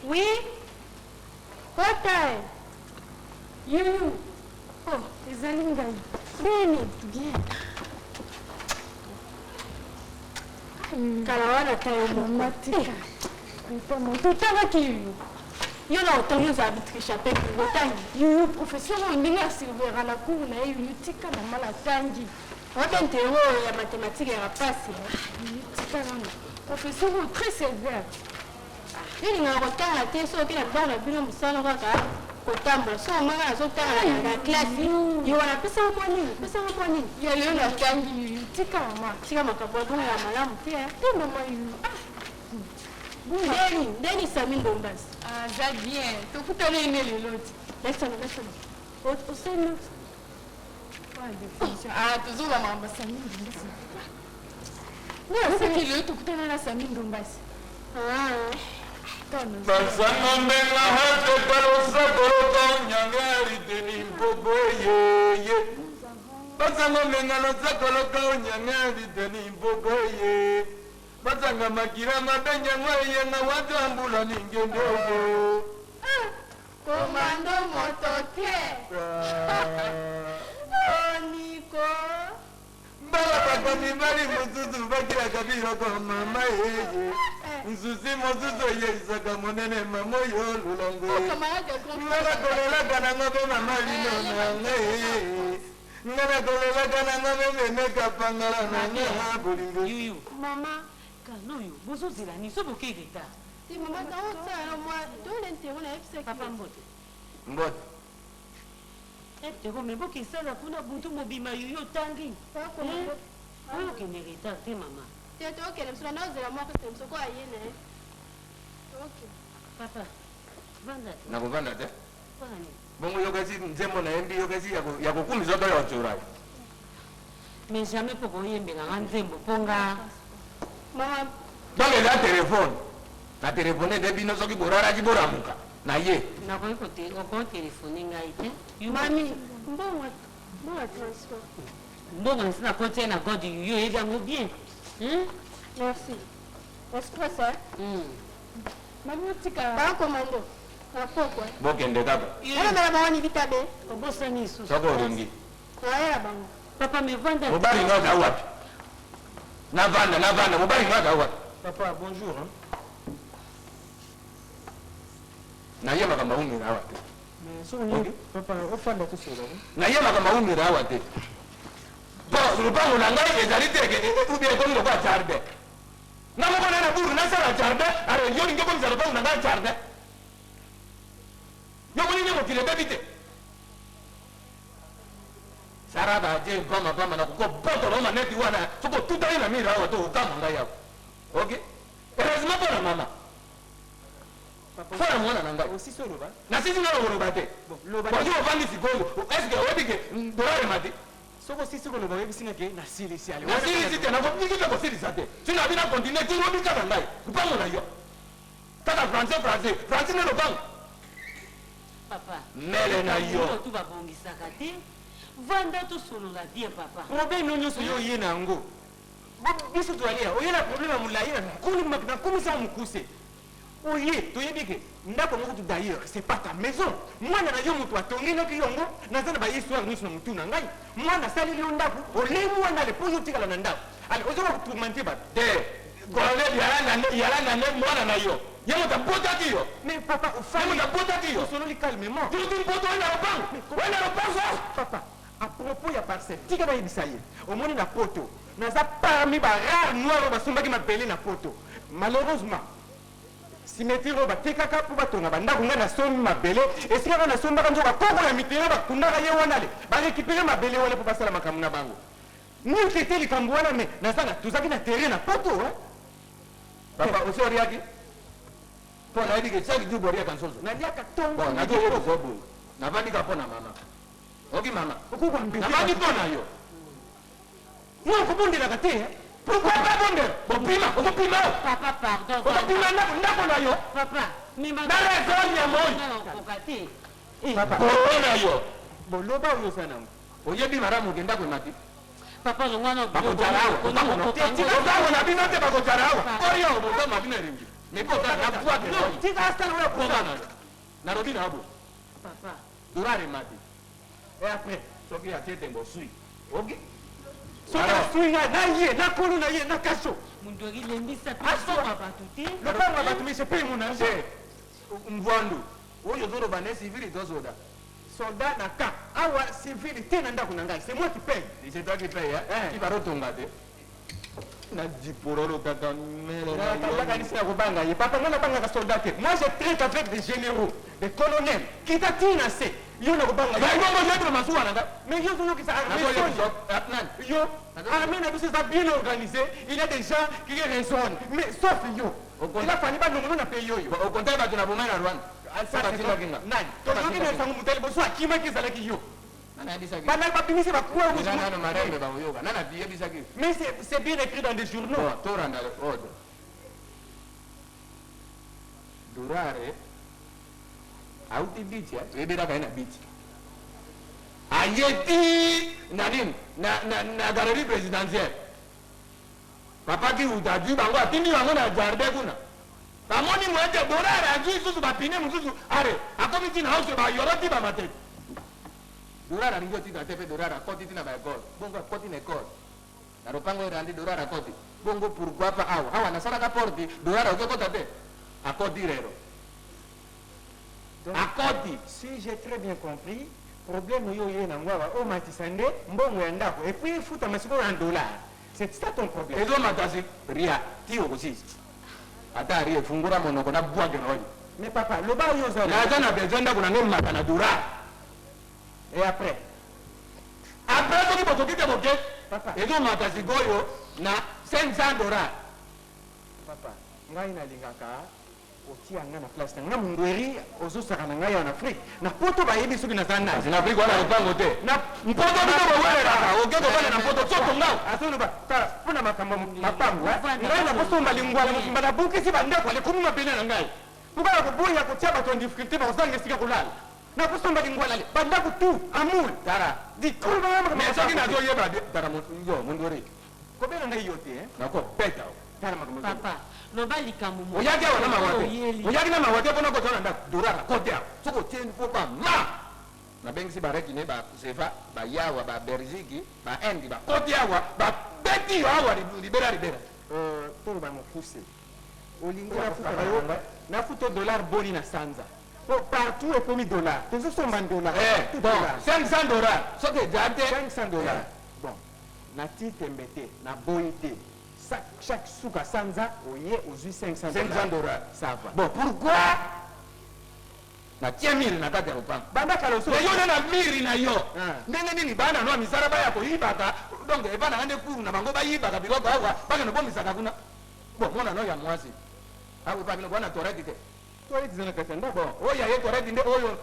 Oui? What time? You? Oh, is Alinga? Bien. Kalawana tayo matika. Tutanga kiyo. Yo na otanyo za arbitrisha pe kutangi. Yo professeur ndinga silvera na cour na yo tika na mala tangi. Wabente ya mathématiques ya pasi. Tika na professeur très sévère. Yini nga kotanga te so kila bana bino musala kaka kotamba so manga so tanga na classe yo wana pesa mwani yo na tangi tika makabo ya malamu te mama yo Deni Samingo Mbas. Ah, ça bien. Tu peux te donner le lot. Laisse-le. Au sein ah, toujours la maman Samingo Mbas. Non, c'est qui le tu peux te donner la Samingo Mbas. Ah. Basanga menga hate kalosa koloka nyangari deni boboye. Basanga menga losa koloka nyangari deni boboye. Basanga makira mabenya ngwaye na watu ambula ningendogo. Komando motoke. Oniko. Bala pakoni bali muzuzu bakira kabiro kwa mama yeye. Nzuzi muzuzu yeye saka monene mama yo lulongo. Ngara kolela kana ngobe mama lino na nge. Ngara kolela kana ngobe meka pangala na nge bolingo. Mama Kanoyo, bozo zilani, so boke geta. Si maman dans ça moi, dans l'intérêt na FC. Papa mbote. Mbote. Te ko mebo ki sala kuna buntu mobima yo tangi. Papa Oyo ke nerita te mama. Te to ke le sala na zela moi que temso ko ayene. OK. Papa. Vanda. Na kuvanda te? Kwani. Bongo yokazi nzembo na embi yokazi yako kumi zoto ya chorai. Mais jamais pour yembe na nzembo ponga. Mama. Donc la téléphone. La téléphone de bino soki borara ki boramuka. Na ye. Na ko ko téléphone ngai te. Mami, mbongo transfert. Mbongo sina ko tena god yo evango bien. Merci. Express Mami tika. Ba commando. Na poko. Bokende kaba. Ona mala bawani vitabe. Obosani su. Soko ringi. Aya bango. Papa me vanda. Mobali ngoka wapi? Na vanda, mobali ngoka wapi? Papa, bonjour. Na yema kama umira wapi? Mais so ni papa, ofanda to solo. Na yema kama umira wapi? Bo, lupango na ngai ezali teke ubie ko ndo kwa jardin. Na mo kona na buru na sala jardin, are yo ningo ko lupango na ngai jardin. Yo ko ningo kile bebite. Saraba je pama na ko poto no maneti wana soko tuta ina mira wato kama ngai yako. OK? Heureusement pour la maman. Fora mwana nanga. Aussi solo ba. Na sisi ngalo ngoro te. Loba. Kwa hiyo vandi sigongo. Est-ce que wabike dolare mati? Soko sisi ko loba bisinga ke na sili si ale. Na sisi site na ko biki ko sili sate. Sina bina continuer tu robi ka ngai. Kupango na yo. Tata français ne lo bang. Papa. Mele na yo. Tu va bongisa kati. Vanda to solo la bien papa. Problème no nyoso yo ye na ngo. Biso to alia. O ye na problème mulai na kuni makna kumi sa mukuse. Oye, tu yebike, ndako moko tu d'ailleurs, c'est pas ta maison. Moi na yo mutu atongi na kiyongo, na zana ba histoire nusu na mutu na ngai. Moi na sali yo ndako, ole moi na le poyo tikala na ndako. Ale ozo ko manti ba. De gole yala na ne mwana na yo. Yemo ta pota kiyo. Mais papa, Yemo ta pota kiyo. solo li calmement. Tu tu poto na opang. Wala opang so. Papa, à propos ya parcelle, tika ba yibisaye. Omoni na poto. Na za parmi ba rare noir ba sumba ki mapele na poto. Malheureusement, simetiro ba tekaka po batonga banda kunga na somi mabele esika na somba kanjo ba koko ya mitera ba kundaka ye wana le ba récupérer mabele wala po basala makamu na bango ni tete likambo wana me na sanga tuzaki na terrain na poto Papa usori yaki. Po na yidi ke chaki du boria kansozo. na liaka tongo Bon, na jo ko bobu. Na vandi ka pona mama. Oki mama. ko ba mbete Na vandi pona yo. mo ko bonde la kate Pourquoi pas bonde? Bon pima, on pima. Papa pardon. On pima ndako na yo. Papa, mi ma. Na raison ya moi. Non, kokati. papa Corona yo. boloba yo sana Oyebi maramu genda ko mati. papa longwana bakocharawa na bino te bakocharawa oyo botama bino elingi mekota na bwaki tika astana oyo kongana na robi na abo papa durare mati et après soki atie tembo sui oki soki sui na ye na kolo na ye na kaso mundu akilembisa pasoma bato te lopanga bato mise pe munanje mvwandu oyo zoloba ne civili tozoda soldat na camp awa civili te na ndako na ngai c'est moi qui paye c'est toi qui paye hein qui va rotonga te na dipololo kaka mele na nisi na kobanga ye papa ngana banga ka soldat te moi je traite avec des généraux des colonels qui tatina se yo na kobanga ba ngo lettre masuwa na nga mais yo zono ki sa armée yo armée na biso ça bien organisé il y a des gens qui raisonnent mais sauf yo il a fallu ba nongo na pays yo au contraire ba tuna bomana Rwanda nani tozoki na sango mutali boso akima ki ezalaki yo banal babimisi bakuanano marembe baoyoka nana biyebisaki mais c'est bien écrit dans des journaux toranda ordre durare auti biti ebelaka ye na biti ayeti na nini na galerie présidentielle papaki utaju bango atindi bango na jardin kuna bamoni mwete dorare azwi susu bapine mosusu are akomi tina hause bayoroti bamatete dorare alingi otika te mpe dorare akoti tina baekole bongo akoti na ekole na lopango erandi dorare akoti bongo pourquoi pa awa nasalaka porti dorare okekota te akoti lero akoti si j'ai très bien compris problème yo ye na ngwawa o matisa nde mbongo ya ndako et puis futa masiko en dollar c'est ça ton problème ezo matasi ria ti okosisi ata rie fungura monoko na bwage na oyo mais papa loba yo zo na na besoin ndako na ngema na dollar et après soki botokite boke papa ezo matasi goyo na 500 dollars papa ngai nalingaka otia nga na place na nga mundweri ozosaka na ngai en Afrique na poto bayebi soki naza nazi na Afrique wana lopango te na mpoto bino bowerelaka okeko bana na mpoto soto ngao asoloba tala mpona makambo mapango ngai nakosomba lingwala mokimba nabukisi bandako alekomi mabele na ngai mokala koboya kotia bato en difficulté bakozanga esika kolala nakosomba lingwala le bandako tu amour tara mais soki nazoyeba tara yo mundweri kobela ngai yo te nakopeta tala makambo papa loba likambo mo oyaki awa na mawate oyaki na mawate mpona kozala ndako dorara kote awa soki otieni mpo bama nabengisi barekine basefa bayawa babelgique bainde bakoti awa babeti yo awa libera toloba mokuse olingi nafuta dollar boni na sanza partout ekomi dollar tozosomba dollar 500 dollars soki eja te 500 dollars bon nati tembe te naboyi te chaque souka sanza oye ozwi 500 dollars ça va bon pourquoi natie miri na kati ya lopango bandaka loso yo na miri na yo ndenge nini bana no misala baya koyibaka donc ebana ngande kuru na bango bayibaka biloko awa baka no bomisaka kuna bon mona no ya mwasi awe pa bino bwana toreti te toreti zana kati nda bon oya ye toreti nde oyo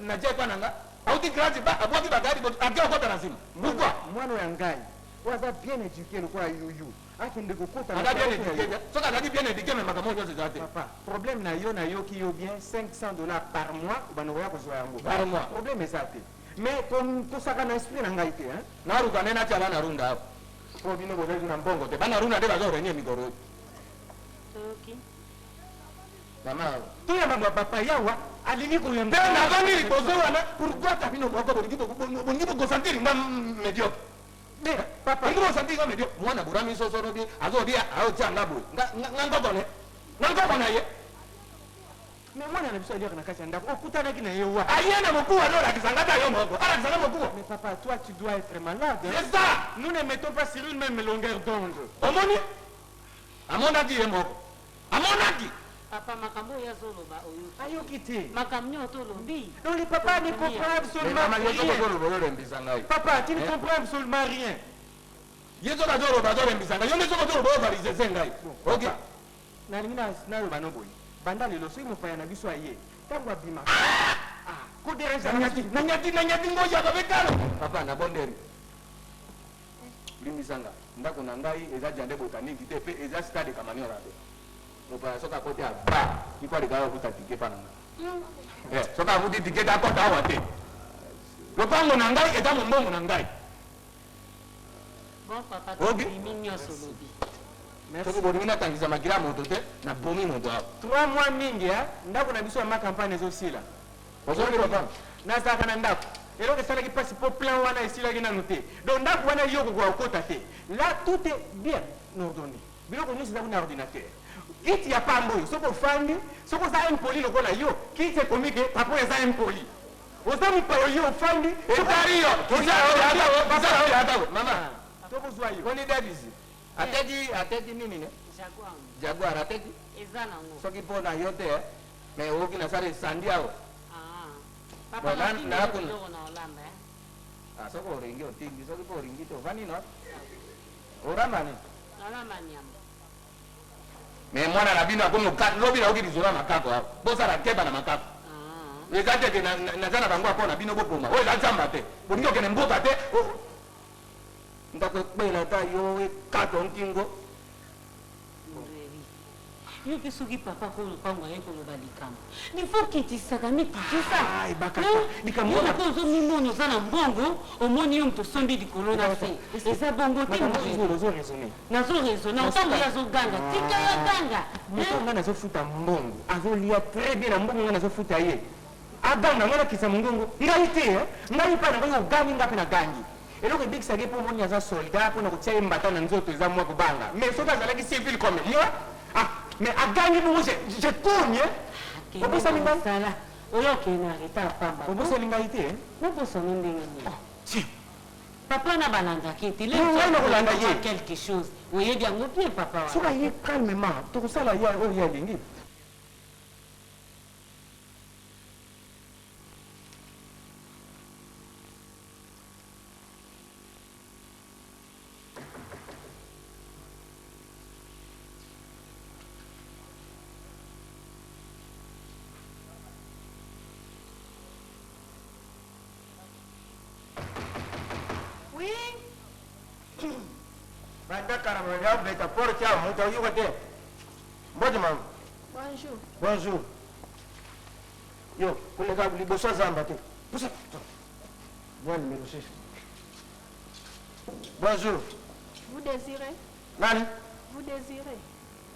na jepa nanga auti grati ba abwaki bagadi akeo kota na simu pourquoi mwana ya ngai waza bien éduqué lokola yuyu akende kokota soki azalaki bien éduqué me makambo nyonso eza te papa problème na yo nayoki yo bien 500 dollars par mois banokoya kozwa yango par mois problème eza te mais tosaka na esprit na ngai te naruka nde natia bana runda apo po bino bozezu na mbongo te bana runda nde bazorenie mikoro oyo mama toyamba papa yawa alingi koyamba te nazongi liboso wana pourquoi ta bino moko bolingi bokosentir nga médiocre papa ngo santi nga medio mwana burami sosoro bi azodia aotia ngabo ngangokone ye mais mwana na biso aliyaka na kati ya ndako okutanaki na ye wa ayena mokuwa ndo lakisanga ta yo moko alakisanga mokuwa mais papa toi tu dois être malade c'est ça nous ne mettons pas sur une même longueur d'onde omoni amonaki ye moko amonaki papa makambo ya zoloba oyo ayoki te makambo nyoto lombi donc le papa ne comprend absolument rien papa tu ne comprends absolument rien yezo bazoloba azolembisanga yo nde soko ozoloba ovalisese ngai ok nalingi naloba no boye banda lelo soki mopaya na biso aye ntango abima nanyati ngoyaka bekala papa nabonderi limbisanga ndako na ngai eza jande botaniki te mpe eza stade kamaniora te mopaya soki akoti aba iko alikaka kuta tike pa na ngai soki akuti tike te akota awa te lopango na ngai eza mombongo na ngai Bon papa, Ok. tu es mignon sur l'obi. Soki bolingi natangisa makila moto te nabomi moto awa 3 mois mingi ndako na biso ya makampagne ezosila ozongi papa nazalaka na ndako eloko esalaki mpasi mpo plan wana esilaki nanu te donc ndako wana yo kokoka kokota te là tout est bien ordonné biloko nyonso eza kuna ordinateur kiti ya pamba oyo soki ofandi soki oza impoli lokola yo kiti ekomi ke papa eza impoli oza mopaya yo ofandi etari yo atako mama tokozwa yo koni dadisi ateki nini ne jaguar ateki Eza nango. soki mpo na yo te me okoki nasala esandi awa Papa, Bon, na na- kuna na Olanda. soki oringi otingi soki mpo oringi te ovandi no orambani Olanda nyama. me mwana na bino akomi lobi naoki lizola makako awa bosala keba na makako eza teke naza na bango apo na bino bopoma oyo eza nzamba te bolingi okende mboka te ndako ekpela ata yo ekato nkingo Yo ke soki papa ko lupango ye ko lobalikama. Ni faut que tu sakami kitisa. Ai bakata likambo na ko zo mimono za na mbongo omoni yo mto sombi likolo na se. Eza bongo te mo. zo raisonner Nazo rezo na ntango ya zo ganga. Tika ya ganga. moto nga nazofuta mbongo azolia très bien na mbongo nga nazofuta ye aganga nga nakisa mongongo ngai te ngai mpa na ngai ogangi nga mpe na gangi eloko ebikisaki mpo omoni aza soldat mpona kotia ye mbata na nzoto eza mwa kobanga mais soki azalaki civil comme moi mais agangi bongo je tourne obosani ngai sala. Oyo ke na reta pamba. obosani ngai te Obosani ndenge ni. si Papa na balanda kete. Le Non, non, kolanda ye. quelque chose. Oye bien ngo bien papa. soki aye calmement tokosala ye oyo ye alingi Oui. banda karama ya beta porte awa moto ayuka te mboti mama Bonjour. bonjour yo koleka liboso zamba te pusa bwa numéro 6 bonjour Vous désirez? nani Vous désirez?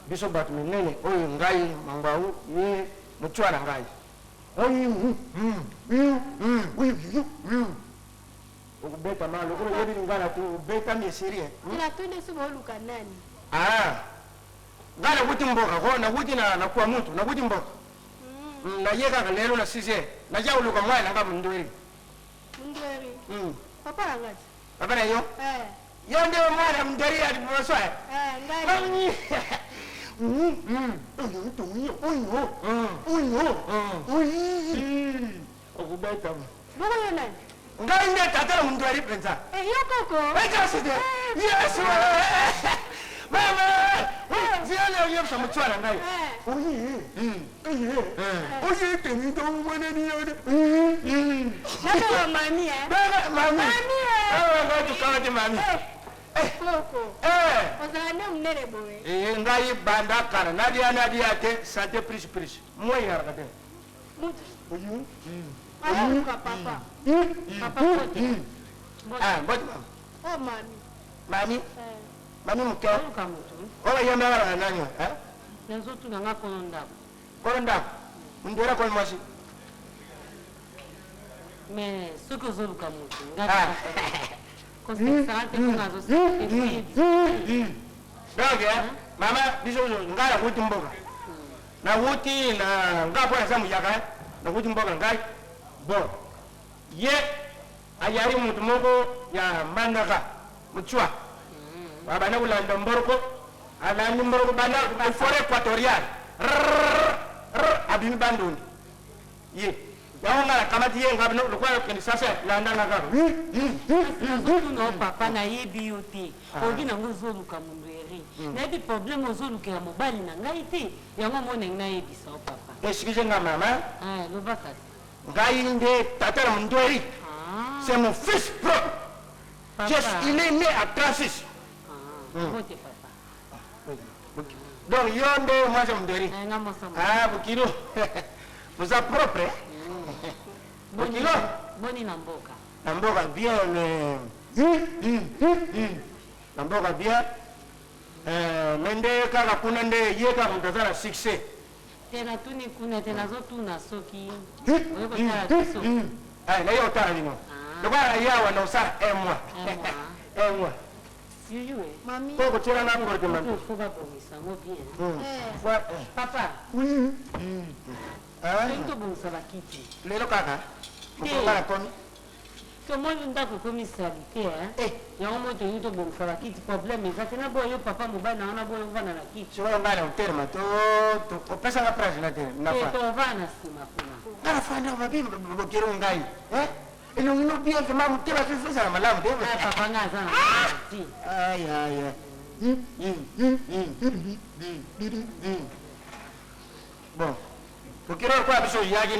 biso bato minene oyo ngai mangau ye mochwa na ngai okubeta malo kono yebi ngana tu beta mesirie Ila twende sima oluka nani? ngana kuti mboka ko na kuti na kwa mtu na kuti mboka na yeka ka lelo na 6 na jauluka mwana nga mndweri Mundweri. Papa angati? abana yo Eh. yo ndio mwana mndweri alipomswa Ngai. okubeta Boko yo nani? ngai ndio tatala mndweri penza Yo koko. ekasite yesu mama ziale yo samchwana ngai oye temi to mwana ni yode Nako mami baba mami Mami awa ngatu kawati mami Koko. Ozane mnene bowe. ngai banda kara nadia te sante plus moi yarakate Mutu. oyu Aluka papa. Papa kote. mboti Oh mami. mami mami mke Oluka mutu. ola yamba wala nani Nazotu na nga kono ndako. koronda ndera kwa mwasi Mais soki ozoluka mutu. Kosesarate kuna zosi. donc mama biso ngala kuti mboka na kuti na ngapo na samu yaka na kuti mboka ngai bon ye ayari mutu moko ya mandaka muchwa abana ulanda mboroko alandi mboroko bana forêt équatoriale abimi bandundi ye yango ngala kamati ye ngabino lokwa kendi sasa landa ngaka Nazotu na papa nayebi yo te. Ogi nango ozoluka mundu eri. Nayebi problème ozolukela mobali na ngai te. Yango mona nayebisa o papa. excusez nga mama Loba kasi. ngai nde tatala mundweri c'est mon fils propre il est né à 36 Vote papa. donc yo nde mwasi mundweri Nga mosama. bukilo muza propre bukilo Boni na mboka. na mboka bien Namboka bien. Mende kaka kuna nde yeka mtazana succès. Tena tuni kuna tena zotuna soki. Wewe kutala kiso. Na hiyo utara lino. Ndio yawa na usara emwa. Emwa. Yuyu Mami. Poko tira na ngorke man. Faut pas bonisa mo bien. Papa. Ndio bonisa bakiti. Lelo kaka. Mukala komi. Comment on t'a commis salité yango moto yuto bonisa bakiti problème ezate na boyo papa mobali na boyo vana na kiti sio ngala uterma to pesa nga price na tena na fa to vana sima kuna ngala fa na mabi bokero ngai ino ngino bien que mamu tela fisa na malamu de papa nga sana si ay bon bokero kwa biso yagi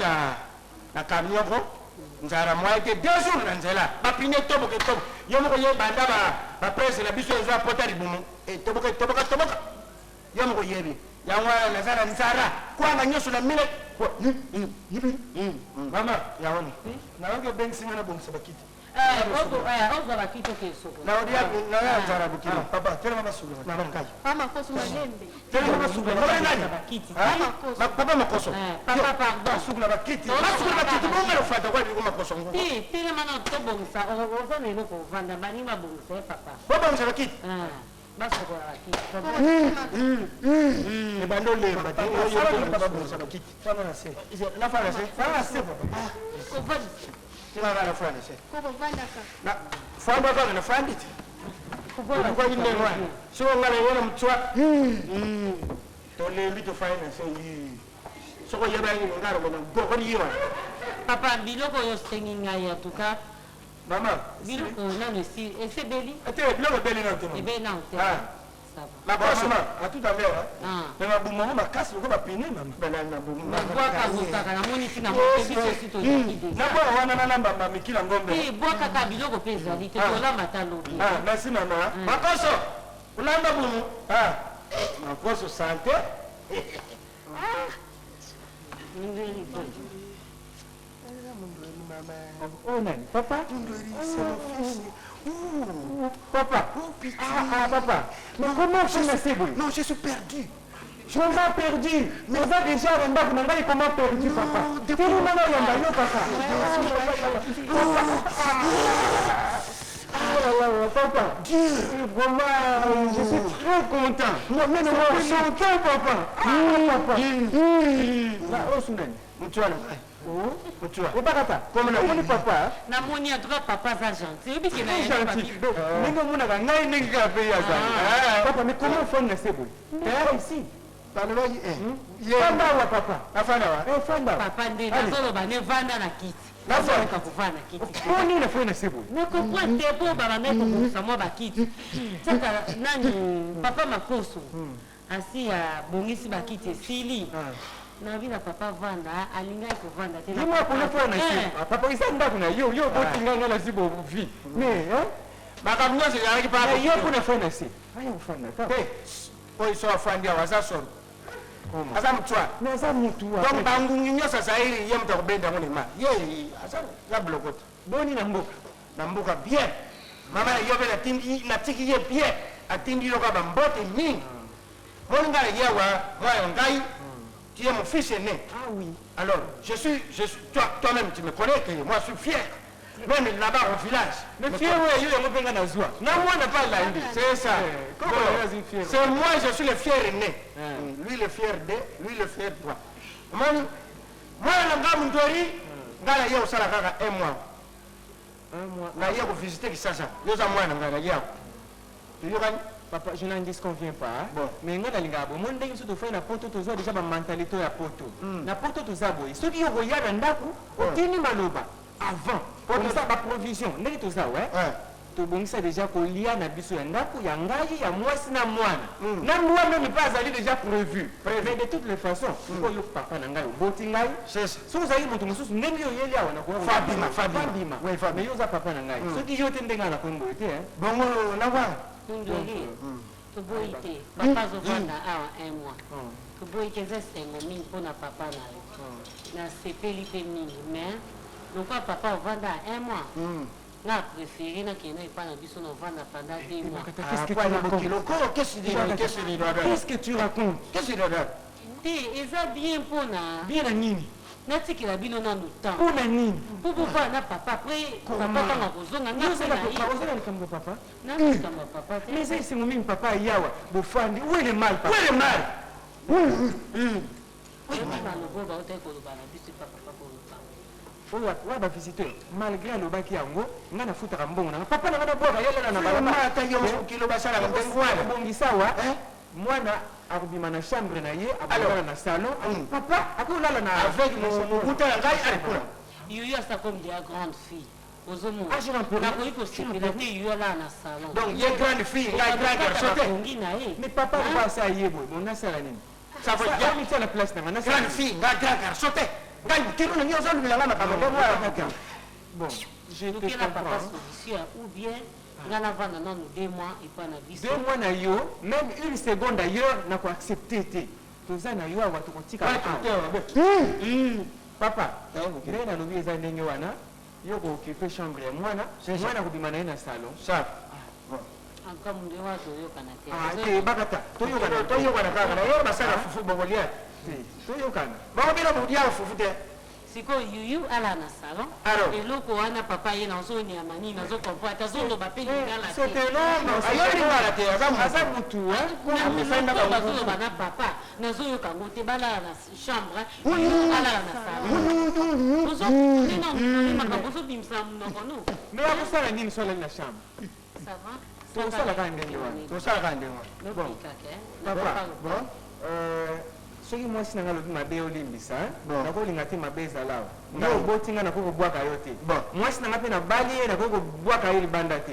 na camion ko nzara moite 2 jours na nzela bapine tobo ke tobo yo moko ye banda ba presse la biso ezo apota libumu tobo ke tobo yo moko yebi yangwa na zara nzara kwanga nyoso na mile mama yaoni na wange bensi ngana bomsa bakiti ozo bakiti ke soko na odia na ya nzara bukiro papa tena mama sulu mama ngai Mama koso malembe. tena mama sulu na nani bakiti papa makoso papa pardon sulu na bakiti sulu na bakiti bonga lo fata kwa biko makoso ngo tena mana to bonsa ozo ne loko vanda bani ma bonsa papa baba msa bakiti basi kwa bakiti e bando le bati yo baba bonsa bakiti fana na se na fana se papa ko vadi tena na fana se Koko vanda ka. na fana baba na fana dit kwa inde mwa sio ngala yona mtwa to le mbito fana se soko yeba ni ngaro bona go ni yiwa papa biloko yo stengi ngai ya tuka mama biloko nano si esebeli ate biloko beli na temo ebe na hotel la bosse ma a tout à l'heure mais ma boumou ma casse ko ba pine mama bela na boumou na boaka zotaka na moni tina moto biso si to yaki na bo wana na namba ma mikila ngombe boaka ka biloko pe ezali te tolamba ta lobi merci mama makoso ulamba boumou makoso santé ndeli bo oh nani papa papa papa mais comment tu me sais non je suis perdu je m'en perdu mais ça déjà on va demander comment perdu papa tu nous m'en as yo papa papa vraiment je suis très content moi même moi je suis content papa papa oh sunani mtwana Mutua. Ubakata. Comme na moni papa. Na moni atoka papa za gentil. Obi ke na ya gentil. Ningo mona ka ngai ningi ka pe ya za. Papa mais comment faire na sebo? Terre ici. Parle-moi Fanda wa papa. Afanda wa. Fanda. Papa nde na solo ba ne vanda na kiti. Na solo ka kuvana kiti. Poni na fo na sebo. Ne comprends te po ba na ko sa mo ba kiti. Saka nani papa makoso. Asi ya bongisi ba kiti sili. Na vina papa vanda alingai ko vanda tena moi pour le faire na si papa isamba kuna yo botinga ngala si bo vi mais makamnya se yaki papa yo kuna faire na si ayo fanda ka oi so afandi awaza so asa mtwa na asa mtwa donc bangu nyo sasa hili yeye mtakubenda ngoni ma yeye asa la blokot boni na mboka bien mama yo bela tindi na tiki ye bien atindi loka bambote nyingi moninga yewa moyo ngai tu es mon fils aîné. Ah oui. Alors, toi-même, tu me connais que moi, je suis fier. Même là-bas au village. Le fier, oui, il est un peu dans la joie. Non, moi, je n'ai pas la Indi. C'est ça. C'est moi, je suis le fier aîné. Lui, le fier de, lui, le fier de toi. Moi, le gars, ngala yeo sala kaka un mois. Na yeo visiter Kisasa. Yoza mwana ngala yeo. Tu yoka papa, je n'en disconviens pas. Bon. Mais nga dalinga bo mon ndenge soto fait na poto tozo déjà ba mentalité ya poto. Na poto tozabo. Soki yo koyaka ndako, otini maloba avant. Poto ça ba provision. Ndenge toza ouais. To bongisa déjà kolia na biso ya ndako ya ngai ya mwasi na mwana. Na moi même pas allé déjà prévu. Mais de toutes les façons, ko yo papa na ngai boti ngai. C'est ça. So za yibo tumususu ndenge yo yeli awana ko Fabima. Ouais, Fabima. Yo za papa na ngai. Soki yo tendenga na kombo te Bongo na wa. Tundoli, tuboite, papa zovanda awa un mois. Tuboite zesengo mingi pona papa na yo. Na sepeli pe mingi, mais donc papa ovanda un mois. nga préféré nakende epai na biso na vanda pendant 2 mois. Qu'est-ce que tu racontes? te eza bien mpona Bien na nini? natikela bino nano temps Mpona nini? mpo bokola na papa apres papa kanga kozonga nga mpe ozala likambo papa? nalikamba papa te Mais eza esengo mingi papa ayawa bofandi. Où est le mal papa? balobo baotaki koloba na biso epa papa koloba oyo bavisiteur malgré alobaki yango nga nafutaka mbongo nanga papa nanga naboka yelela na balababongisa awa mwana akobima na chambre na ye abolala na salon papa akolala na avec mokuta ya ngai alikula yoyo asa comme de la grande fille ozomona nakoki kosepela te yoyo alala na salon donc ye grande fille ngai grand garçon te bakongi na ye mais papa ko asa ye boye bon nasala nini ça veut dire miti à la place nanga nasala grande fille ngai grand garçon te ngai kiro na nyozo lumela na kama bon je te lokela papa comprends solution ou bien nga navanda nano 2 mois epa na biso 2 mois na yo même une seconde d'ailleurs nako accepter te toza na yo awa tokotika papa ndenge nalobi eza ndenge wana yo kookipe chambre ya mwana kobima na ye na salon anka mundu ewa toyokana te bakata toyokana kaka na yo basala fufu bokolia toyokana bakobina bodia fufu te sikoyo yuyu ala na salon eloko wana papa ye nazoniama nini nazokompo ata azoloba mpe lingala aza mutu bazoloba na papa nazoyoka ngo te balala na chambre alala na salon makambo ozobimisa monoko no me akosala nini so alali na chambre tosalaka ndenge wana soki mwasi nanga alobi mabe olimbisa nakolinga te mabe ezalawa nga oboti nga nakoki kobwaka yo te mwasi nanga mpe nabali ye nakoki kobwaka ye libanda te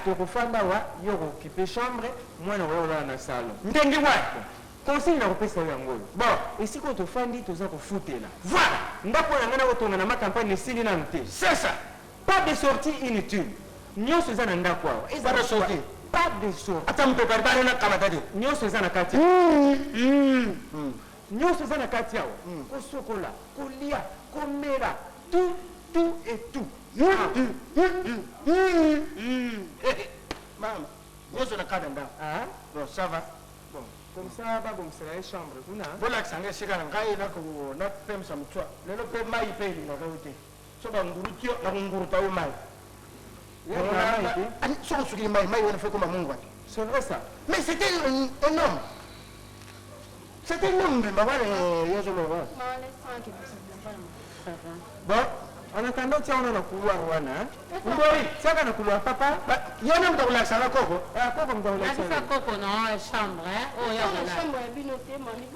tokofanda awa yo kokipe chambre mwana koya kolala na salon ndenge wana conseil nakopesa yo yango oyo esika oyo tofandi toza kofutela voilà ndako na ngai nakotonga na makampagne esili nanu te pas de sortie inutile nyonso eza na ndako awa pas de sortie ata moto karibane nakamata te nyonso eza na kati nyonso eza na kati awa kosokola kolia komela tout et tout mama nyonso na kati ya ndako bon ça va bon comme ça babomisela ye chambre kuna bolakisa nga esika na ngai napemisa motswa lelo mpe mai mpe elingaka yo te so banguruti yo nakonguruta yo mai soko sukili mai wana fe koma mungu wake c'est vrai ça mais c'était un homme c'était un homme mbabale yozoloba bon en attendant tia wana na couloir wana ndoi tiaka na couloir papa yona mutakulakisanga koko koko mutakulakisa koko na chambre oyo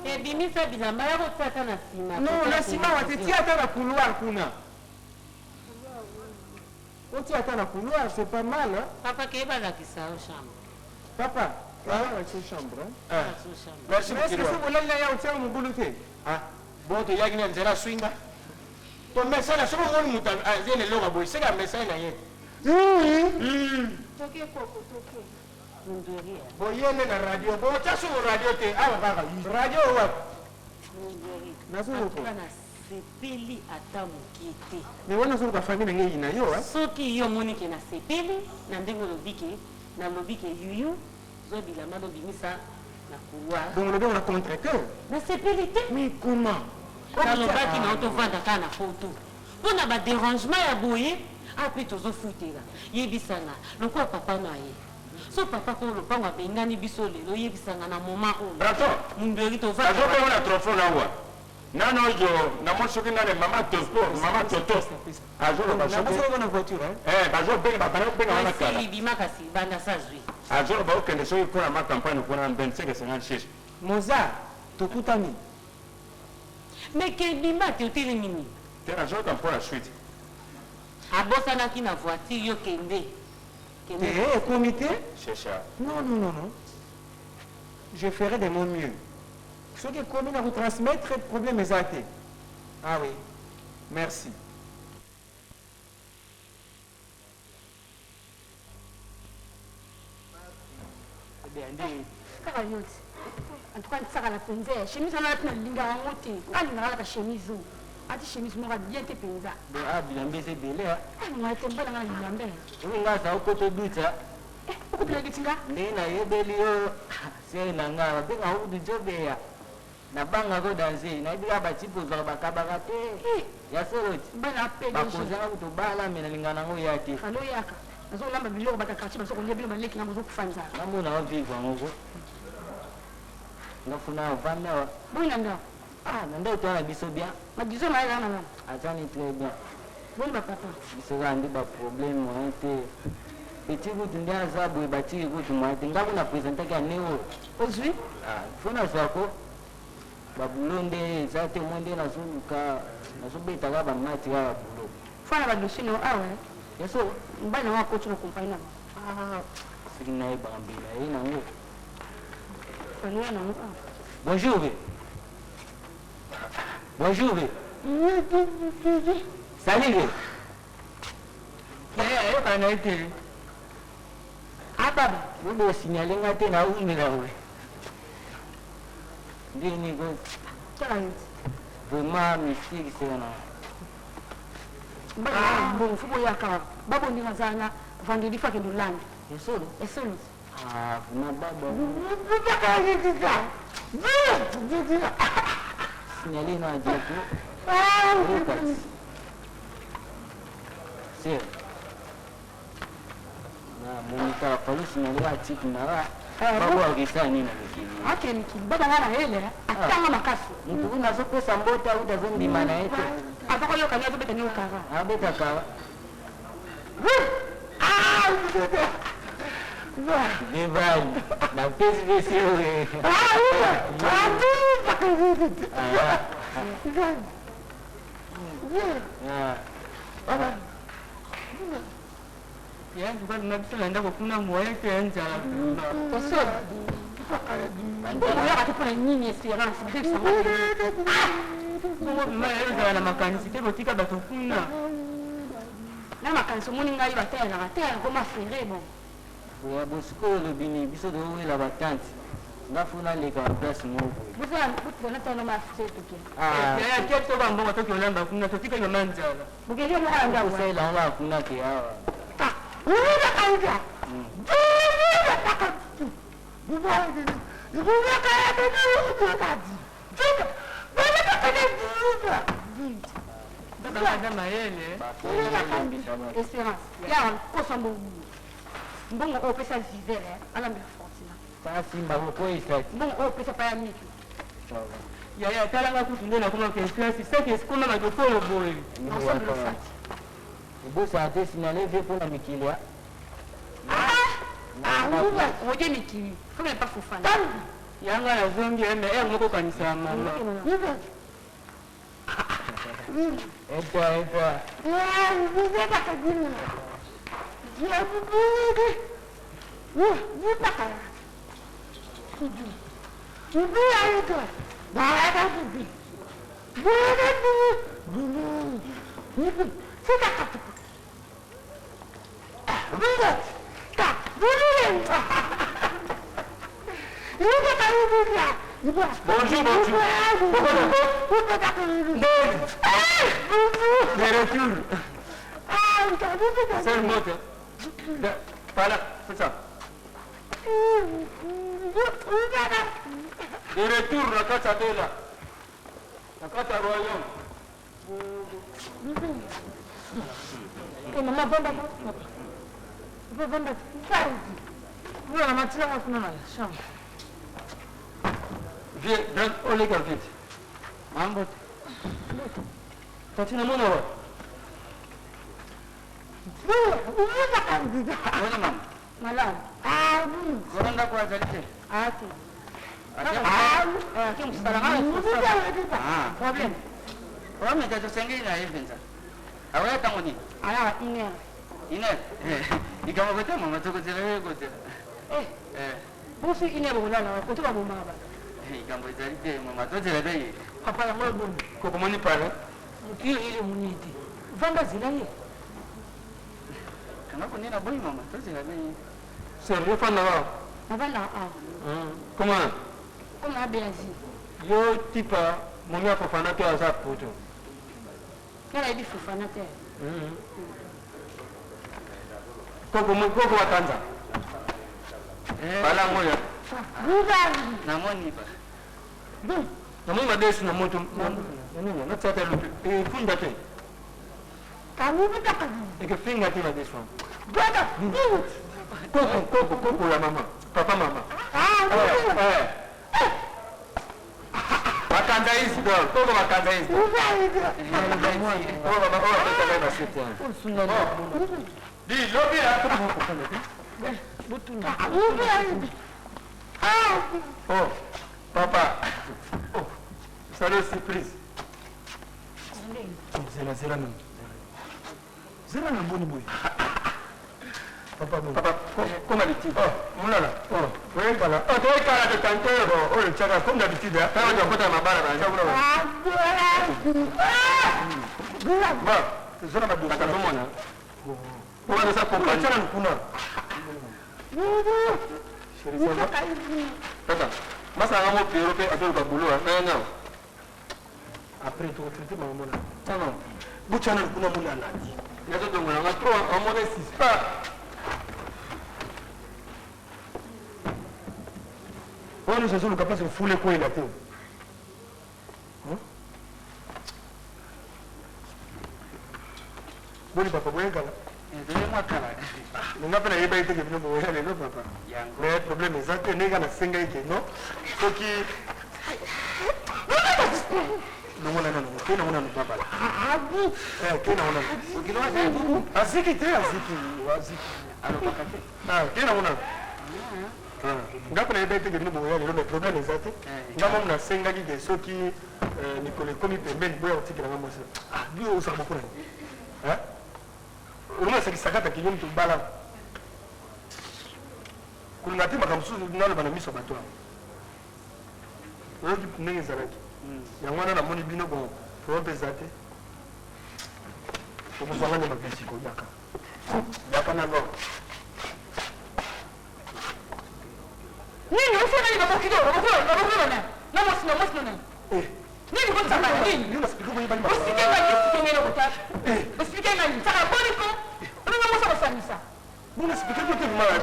ebimisa bilamba ya kotiaka na nsima non na nsima wate tia ata na couloir kuna oti ata na couloir c'est pas mal papa kebalakisa yo chambre papa balakisa chambre merci est-ce que c'est bolali na ya otiaka mobulu te bon toyaki na nzela swinga tomesana soko omoni moto azene eloko boye seka mesai na ye boyene na radio botia soko radio te awa kaka radio wapi nasepeli ata mokie te me wana soko bafamille na ngai na yo soki yo omonike nasepeli na ndenge nalobi ke yuyu zo bilamba lobimisa na couloir donc lobi ona contre cœur nasepeli te mais comment nalobaki na otovanda kaka na poto mpona badérangement ya boye ape tozofutela yebisanga lokola papa na ye so papa ko lopango abengani biso lelo yebisanga na moma oyo mundeli tovanda trofo nawa nano oyo namoni soki nane mama toto bazobenga babana kobenga wana kala ibima kasi banda sa zwi azoloba okende soki mpona makampagne kuna 25-56 moza tokutani mais kebima te otelemi nini te nazoloka mpona suite abosanaki na voiture yo kende ekomi te c'est ça non je ferai de mon mieux soki ekomi na kotransmettre problème eza te ah oui merci kaka yo te en tout cas ntisaka na mpenza ya chemise wana ati nalingaka yango te nga alingaka kaka chemise oyo ati chemise moko bien te penza Ah, bilambe c'est belé. nga te mbala nga bilambe Oui, là, ça a côté but. oko bila kitinga Nina yebeli yo. C'est nanga, benga ou du job ya. Na banga ko danser, na biya ba tipo za ba kabaka te. Ya soroti. bana pe Ba kozanga to bala mena lingana ngo yake. alo yaka nazolamba biloko batakati baso kolia bino baleki nga bozokufanza Namuna waviva ngoko. Ngafuna vana. boyina nda Ah, nanda utana biso bien. madizo na yana na Atani très bien. boni bapapa Biso gandi ba problème mo te. Petit goût ndia za boy bati goût mo te. Ngabu na présenter ka neo. ozwi Ah, fona swako. Babulonde zate monde na zuluka. Na zobeta ka ba mati ka bulo. fana badosino awa Yeso. mbana wa kotu na kompani na Ah, sina ibambila ina ngo. fana na ngo Bonjour. Bonjour. Salut. Eh, kana ite. Ababa, wewe signaler ngate na umira wewe. Ndini go. tala Vraiment mystique sana. mbana bon fubo yaka babo ndinga zana vendredi fa kendo land Yeso. esolo Ah, na baba. Signaler na japo. Sio. Na monika kwa signaler atiki na wa. Babo akisani na mikili. ake miki baba ngana hele atanga makasi Mtu unazopesa mbota au utazombi maana yetu. atako yo kanya to betani okara Abeta kawa. Devani. Na pesi pesi wewe. yangu kwa nabisala ndako kuna moyo kenza esolo oyo atipona nini espérance bidebisa bongo mama ezala na makanisi te botika bato kuna na makanisi omoni ngai bateyelaka te koma fere bon Ya bosiko lobini biso do wela batante. Ngafuna leka place moko. butana tano mafse toke yaya ke to bambongo toki olamba kuna totika yo manzala bukeli mo ala ndawa Kusela nga kuna ke hawa. uya kauja babakada mayele espérance ya kosa mbongo oyo opesa vivere alambela fortina Sasa simba moko isaki. mbongo oyo opesa pa ya miki yaya talanga kutu nde nakoma keklasi seke esikoma matokolo boye ensemble fati Bosa ate signalé vie pour la mikilia. oje mikili fome pa fofana yanga nazongi eme ere moko kanisa ya mama Epa. Bonjour. De retour. C'est le mot. Par là, c'est ça. De retour, la carte à deux là. La carte à royaume. mama vanda voilà matina kuna na shamba Viens, on les garde vite. Mambo. Tatina mona wa. Wala mama. malala Wala kwa zalite. ati Ate. kimsala Problem. Problem jato sengeli na evenza. Awaya tamoni. ala ine Ine. Ikama bata mama toko zele ko zele. bosi ine bolala ko to ba mama Ikama zalite mama to zele dai. papa ya mo bon Ko komoni pale. mukio ile muniti vanda zilani Kana kunina boy mama to zele dai. Sérieux fan là. navanda Comment? kuna beazi Yo tipa moni afofana to asa poto. Kala hivi Fofana te. Koko watanza. Bala moya. Namoni ba. Namoni madesu na moto. Nani na tsaka lupe. Funda te. Kamu taka. Finger te madesu. Bwana. Koko la mama. Papa mama. Wakanda hizi dog. Koko wakanda hizi. Di lobi ya. Oh, papa. Oh, salut surprise. Zera na mboni boy. Papa, comme d'habitude. Oh, mon là. Oh, oui, voilà. Oh, tu es cara de canteur. Oh, le tchara, comme d'habitude. Hein. Tu vas porter ma barre. Bon, c'est ça ma douce. Attends, moi. On va ça pour le tchara, nous connaissons. Tata, moi ça va me faire européen à tout le boulot. Non. Après, tu vas traiter ma maman. Non. Bouchana, nous connaissons mon là. Il y a d'autres gens. On a trop, on m'en insiste pas. On nous sommes capables de fouler quoi il a fait. Bon, papa, vous êtes là. Donnez-moi Kala. Nous n'avons pas eu de venir vous voir, non, papa. Mais le problème est que nous avons 5 ans, non? Faut qu'il. Non, non, papa. Ah, bon? Quel non? Aziki, alors, papa. Ah, quel non? Ngapana yebete ke nibo yale le problème ezate ngamo na senga gi de soki Nicole komi pembeni boya utikira ngamo se ah bio usaka bokona hein uruma saki sakata ki nyumtu bala kulingati makamsu nalo bana miso bato oki ndenge zaraki yangwana na moni bino ko probe zate ko muzanga ne mabisi ko yaka na ngo Nini ufanya hivi baba kidogo? Baba na mosina. Nini kwa sababu nini? Usikenga hivi kutaka. Usikenga hivi. Sasa bodi ko. Unanga mosa basanisa. Buna sipika kwa kitu mara.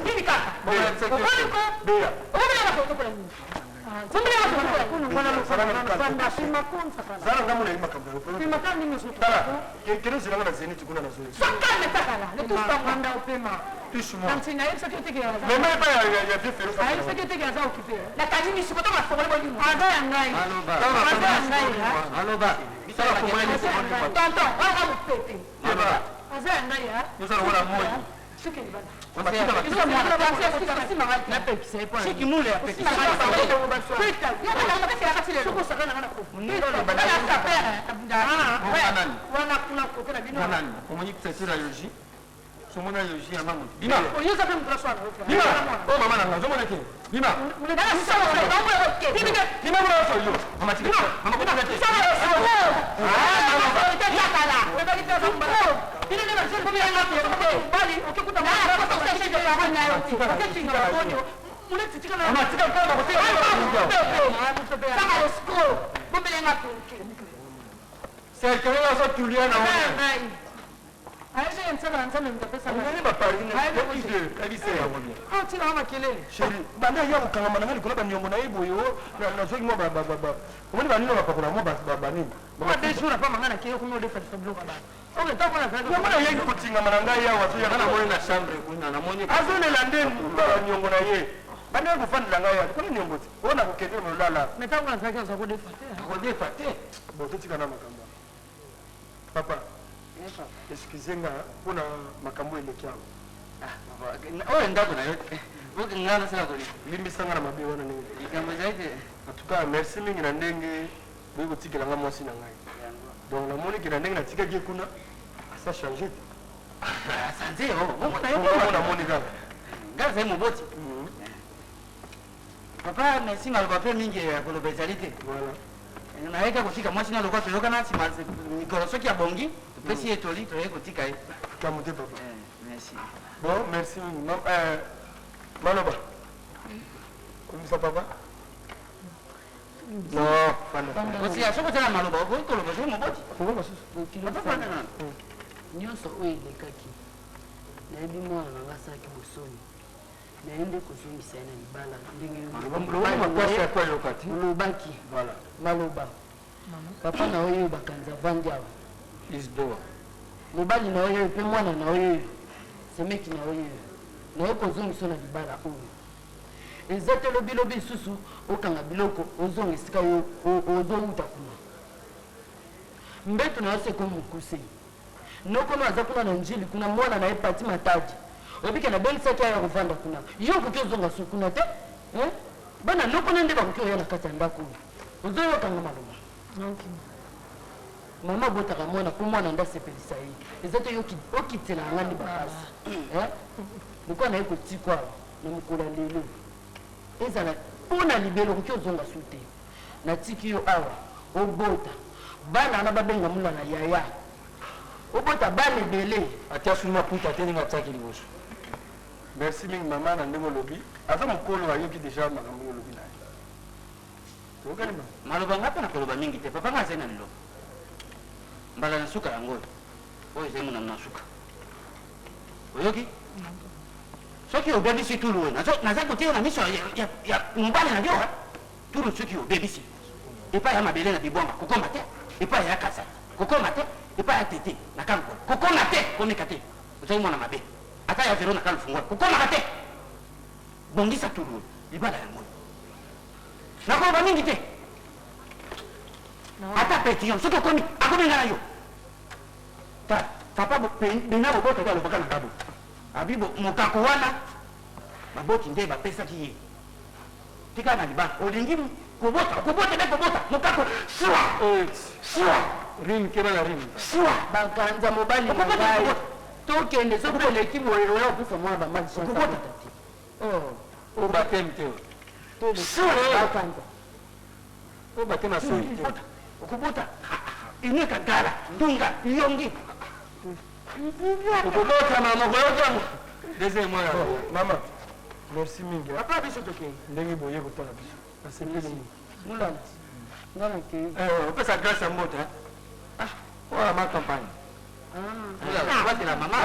Nini kaka? Bodi ko. Bea. Wewe unataka kukula nini? Sombe ya kukula. Kuna sana sima konsa kana. Sana ngamu na ima kabla. Sima kana nini sio? Dala. Kero ziranga na zeni tukuna na zoni. Saka metakala. Ni tusanganda upema. Touche-moi. Antina ile secrétaire qui est Mais même pas il y a fait faire ça. Ile secrétaire qui est occupé. La kanini sikoto masongole boli. Ada yangai. Allo ba. Bisala ko mwana ni sikoto. Tonton, wanga mupete. Aba. Aza yangai ya. Nous allons voir moi. Sike ni bana. On va faire la Na peki sai pa. Chiki mule ya peki. Peta. Yana na peki ya katile. Suko sakana na ko. Ndio bana sapera. Abunda. Wana kuna kokera bino. Nani? Omoni kutsatira yoji. Somona yoji ya mamu. Bima. Oyoza pe mtraswana. Bima. Oh mama nanga, zomona ke. Bima. Muleda sawa sawa. Mamwe oke. Bima mwana so yo. Mama tika. Mama kuna ke. Sawa sawa. Mama yakala. Wewe kita sambala. Ile ni basi kwa yana kwa bali ukikuta mwana kwa sababu sasa ndio hana yote. Wakati ndio wagonjwa. Mule titika na. Mama tika kwa kwa kwa. Sawa usko. Bombe yana tunki. C'est que là ça tu liens na wana. Aje nsana nsana mtapesa. Ngani ba pari ni. Ile kabisa ya mwana. Ah tina mama kelele. Sheri. Banda ya kukangama ngali kuna banyongo na ibo yo. Na zoki mo ba. Omoni banino ba pakula mo ba nini. Kwa desura pa mangana kiyo kuno defa bloka ba. Oke tapo na Yo mwana yeye kutinga mananga ya watu ya kana mwana na chambre kuna na mwenye. Azone la ndeni banyongo na ye. Banda ya kufanya langa ya. Kuna nyongo ti. Ona kukete mo lala. Metangu na zake za kudefa. Kodefa te. Bo tutika na makamba. Papa. Excusez-moi, kuna makambo elekia. Oh ndako na yote. Wote ngana sana kuli. Limbisa ngana mabe wana nini. Ikambo zaidi. En tout cas, merci mingi na ndenge biko tikela nga mwasi na ngai. Donc na moni ki na ndenge na tika ki kuna ça changer. Asante oh. Mungu na Mungu yote. na moni kaka. Ngaza mu boti. Papa merci malikope mingi ya kolobezalite. Voilà. Naika kufika mwasi na lokwa peloka na simaze mikorosoki ya bongi. Pesi etoli toye kotika ye. Kamote papa. Merci. Bon, merci. Maloba. Comme ça papa. Non, Aussi, à chaque fois, la maloba, vous avez besoin de mon body. nyonso oyo elekaki nayebi mwana nanga asalaki bosoni naye nde kozongisa ye na libala ndenge olobaki maloba papa na oyo bakanzi avandi awa mobali na oyo mpe mwana na oyo semeki na oyo naye kozongisa na libala oyo eza te lobilobi lisusu okanga biloko ozonga esika ozowuta kuna mbeto na yo seko mokuse nokono aza kuna na njili kuna mwana na ye pati matadi obike na bengisaki aya kovanda kuna yo okoki ozonga so kuna te bana nokono nde bakoki oya na kati ya ndako oyo ozoyokanga maloba mama botaka mwana mpo mwana nde asepelisa ye eza te okitela yanga nde bakasi lokola na ye kotikwa awa na mokolo ya lelo ezala mpo na libelo okoki ozonga so te natiki yo awa obota bana wana babenga muna na yaya obota bana ebele atia suma puta te ndenge atiaki liboso merci mingi mama na ndenge olobi aza mokolo ayoki deja makambo oyo olobi na ye tokokani maloba nga mpe na koloba mingi te papa nga azali na liloba mbala na suka yango oyo ezali monano na suka oyoki soki obebisi tulu oyo naza koteyo na miso ya mobali na yo tulu soki obebisi epai ya mabele na bibwanga kokoma te epai ya kasa kokoma te epai ya tete na kanko kokoma te komeka te ozali mwana mabe ata ya vero na kano fungwa kokomaka te bongisa tulu oyo libala yango nakoloba mingi te ata petiyon soki akomi nga na yo papa bena bobota te alobaka na kabo abi mokako wana baboti nde bapesaki ye tika na libala olingi kobota nde kobota mokako siwa rime keba na rime siwa bakanza mobali na ngai tokende soki oleki boye oya okufa mwana bamalisakobota te obateme te bakanza obatema soi te okobota ineka gala ndunga yongi okobota na mokolo jango deuxième mois mama merci mingi papa biso tokei ndenge boye kotala biso asepeli mingi mulanda nga nakei opesa grâce ya mbote oya ma campagne batela mama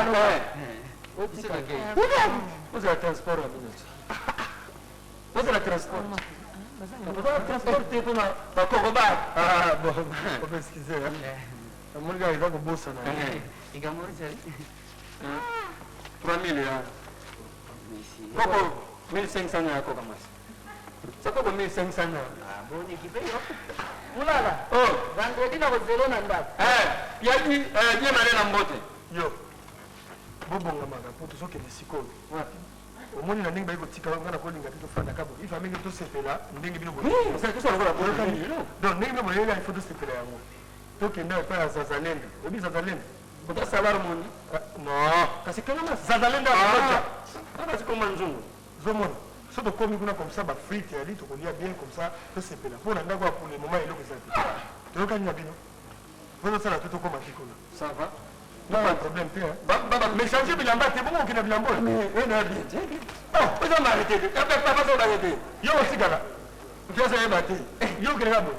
ozala transport ya minute ozala transport transport te mpona bakoko ba bon excuse amoni kaka eza kobosana 3000 ya koko 1500 ya koka masi sakoko 1500 mulala vendredi na kozelo na ndako yaki ye male na mbote yo bobongamaka mpo tozokende sikoyo omoni na ndenge bayi kotika nga na kolinga te tofanda kabo ifa mingi tosepela ndenge bino donc ndenge bino boyelela ifo tosepela yango tokenda epai ya zazalende oyebi zazalende ota salar moni non kasi kangama zazalende aoja kasi koma nzungu zomona so tokomi kuna comme ça bafrite yali tokolia bien comme ça tosepela mpo na ndako ya pour le moment eloko eza te toyokani na bino po tosala te tokoma te kuna ça va pas de problème te mais changer bilamba te bongo okina bilamba ena bien te oza marete te papa so obange te yo osikala okiasa yeba te yo okende kabo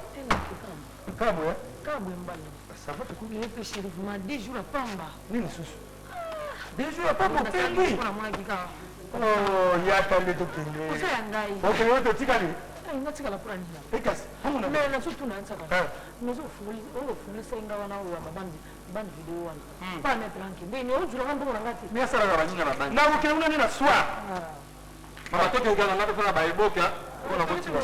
kabo kabwe mbala ça va tokomi yepe chérifuma 10 jours apamba nini susu 2 jours apamba okendi namonaki kaka yaka nde tokende osa ya ngai okende oyo totikali natikala mpona nina ekasi mais nasotuna nsaka ozofunisenga wana oyo bandi video wana pa metranke ndeni ozulanga mbongo nanga te miasalaka baninga na bandi nakokende kuna nde na soir mama tokekana nga tofana baeboka mpona kotiwa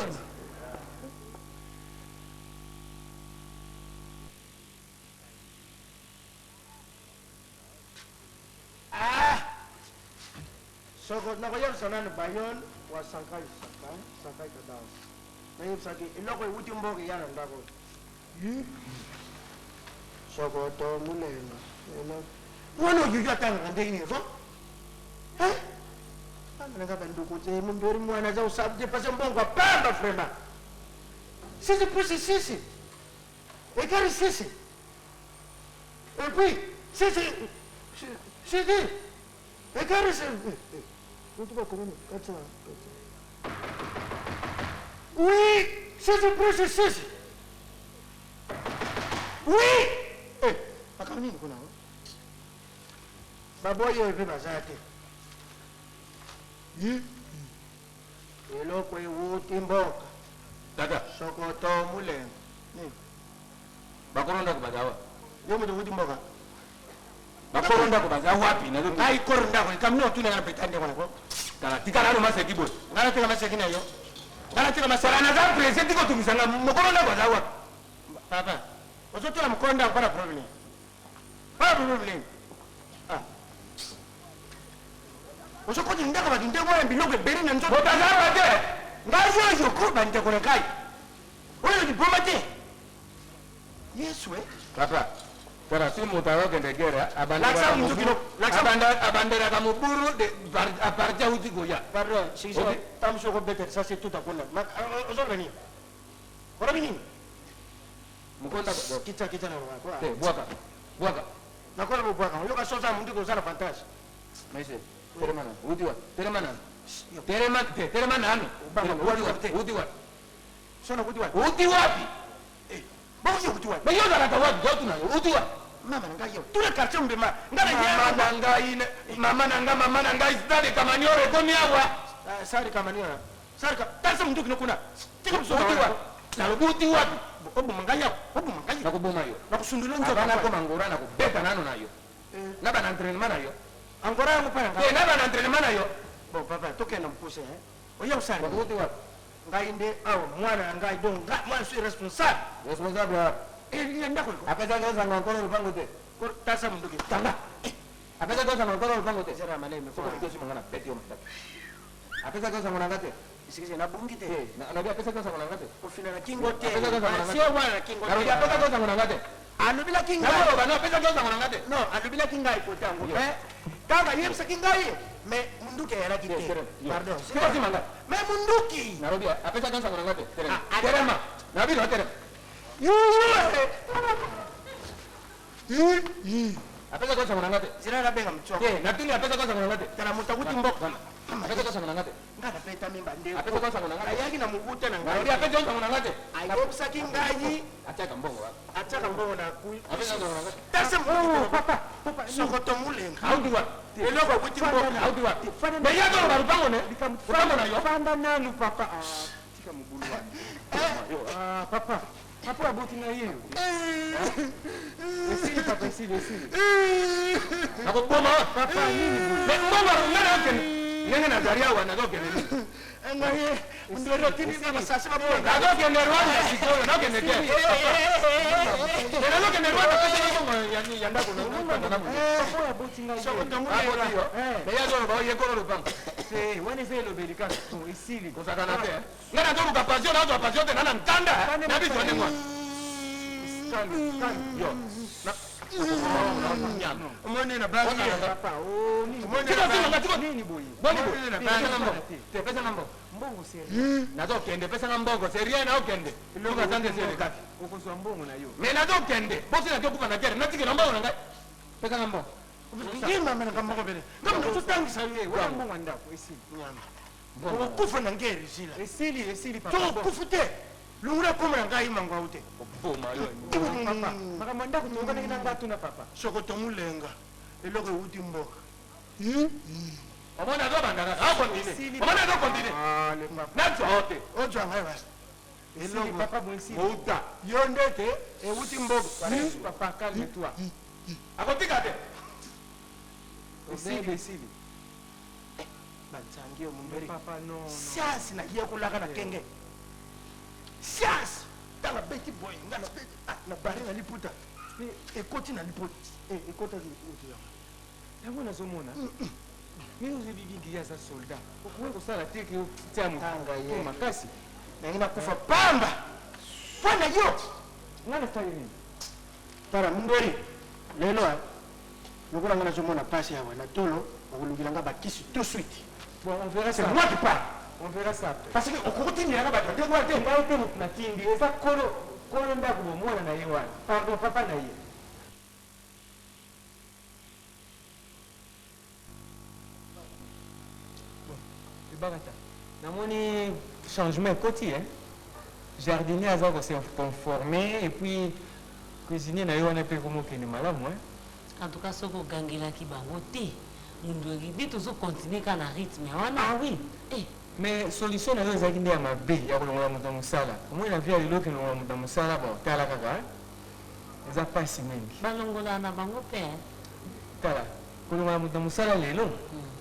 soko nakoyebisa nani bayon wa sankai kadao nayebisaki eloko ewuti mboka iya na ndako soko to munene wana ojuju atangaka ndenge nezo amanaka banduku te mumberi mwana aza usabu te pase mbongo apamba vraiment sisi pusi sisi ekari sisi et puis sisi ekari sisi oui Sisi plus sisi. Oui. Eh, akamini kuna. Baboyo epe bazate. Eloko ewuti mboka. Tata. Sokoto mulengo. Bakoronda kubazawa. Yo mutu wuti mboka. Bakoronda kubazawa wapi? Na Ai koronda ko kamno tuna na petande ko ko. Tala tika nalo maseki boy. Ngala teka maseki na yo. Ngala teka maseki. Sala na za presenti ko tumisanga mukoronda kubazawa. Papa. Ozotola mkonda para problem. Para problem. Ah. Osokoti ndaka badinde kwa mbiloko beri na nzoto. Botazawa te. Ngazo yo ko bande ko kai. Oyo di bomba te. Yesu eh. Papa. Tara si mutawa kende gera Laksa mtukino. Abandera kama buru de apartia uti goya. Pardon, si so tam so ko better ça c'est tout à kona. Ma ozorani. Orabini. Mukonda Kita na kwa. te buaka. Na kwa bo bwaka. Yo ka so sa mundiko sana fantasy. Maise. Teremana. Teremana ano. Udiwa. Sona kutiwa. Uti wapi? Boko yo kutiwa. Bayo dala ka wapi? Jotu na udiwa. Mama ngayo. Tule quartier mbema. Ngala yema. Mama ngai stade kama nyore koni awa. Sari kama niona. Sari ka. Tasa mundiko kuna. Tika msoka. Udiwa. Na uti wapi? Obu mangaya. Na kuboma yo. Na kusundula nzo. Abana ko mangora na kubeta nano nayo. Na bana entraînement nayo. Angora yangu pana ngayo. Na bana entraînement nayo. Bon papa, tokenda mpuse Oya usani. Uti wapi? Ngainde au mwana ngai donc moi je suis responsable. Responsable wa Nenda ko. apesa kosa ngokolo lupango te. Tasa munduki. Tanga. Apesa kosa ngokolo lupango te. Sera maleme. Soko kitosi mangana peti yo mtaki. Apesa kosa ngona ngate. Isikise na bungi te. Na bia apesa kosa ngona ngate. Kofina na kingo te. Apesa kosa ngona ngate. Sio wana kingo te. Na bia apesa kosa ngona ngate. Alubila kinga. Na baba no apesa kosa ngona ngate. No, alubila kinga ipotango. Kama yemsa kinga ye. Mais munduki era kite. Pardon. Kitosi mangana. Mais munduki. Nairobi apesa kosa ngona ngate. Terema. Na bia terema. Apesa kosa ngona ngate. Zira na benga mchoko. Na tuli apesa kosa ngona ngate. Kana mutakuti mboko. Apesa kosa ngona ngate. Ngada peta mimba ndeko. Apesa kosa ngona ngate. Ayaki na mubuta na Nairobi ngai. apesa kosa ngona ngate. Ayobsa kingayi. Achaka mbongo wapi? Ataka mbongo na kui. Apesa kosa ngona ngate. Tasa munduki. Papa. Sokoto mulenga. Audiwa. Eloko kuti mboko. Audiwa. Mais ya doro barupango ne? Barupango na yo. Fanda nanu papa. Tika mugulu wa. Papa. Papa aboti na yeye. Esili papa esili. Nakuboma Papa nini? mbongo ngana okene. Nenge na zaria wana okene. Ngaye. Ndoro tini na sasa mbongo. Okene Rwanda sikoyo nakene ke. Nena okene Rwanda pesa mbongo ya ndako na namu. Papa aboti na yeye. Sokoto mulenga. Mais ya doro ba yekolo lupango. Wani velo belika. Esili. Kusakana te. Ngana doro ka passion na passion te nana ntanda. Na biso ni mwa. Yo. Na Umone na bagi. Papa nini? Nini boy? Boni boy. Pesa ngambo. Te pesa ngambo. Mbongo seri. Nazo kende pesa ngambo seria na okende. Luka tande seri kati. Ukozwa mbongo na yo. Mais nazo kende. Bosi na tokuka na kere. Natiki na mbongo ngai. Pesa ngambo. Ngima mena kamoko bele. Ngama tutangisa yeye. Wala mbongo ndako esili. Nyama. Ukufa na ngeri zila. Esili papa. To kufute. Lungura komra ngai mangwa ute. Boma yo. Papa. Makambo ndako nyongana ina ngatu na papa. Sokoto mulenga. Eloko uti mboka. Omona zo bandara. Ha continue. Omona zo continue. Le papa. Natso hote. Ojo ngai bas. Esili papa bon esili. Mouta. Yondete e uti mboka. Papa calme-toi. Akotika te. Esili. Banzangio mumbere. Papa non. Siasi na hiya kulaka na kenge. Siasi. Tala beti boy. Ngana beti. Na bari na liputa. Ekoti na liputa. Ekota liputa. Yango nazomona. Mimi uzibibi ya za soldat. Okuwe kusala teke tamu. Ye. Makasi. Na ngina kufa pamba. Fana yo. Ngana fanya nini? Para mumbere. Lelo lokola ngana zomona pasi yawe na tolo okulungilanga bakisi tout de suite. Bon, on verra C'est ça. moi qui parle. On verra ça. Parce que okutinira ba te ngwa te. Ngai te mutindi. Eza kolo ndako bomona na yewa. Pardon papa na ye. Bon, ibagata. Namoni changement côté hein. jardinier à se conformer et puis cuisinier na yo on a peu comme que ni malamu En tout cas, ce que Gangela qui bangote, nous devons toujours continuer à rythme. Ah oui. Mais solution na yo ezaki nde ya mabe ya kolongola moto ya mosala. Omoi na vie ya lelo ke longola moto ya mosala bon tala kaka. Eza pasi mingi. Balongola na bango pe. Tala. Kolongola moto ya mosala lelo.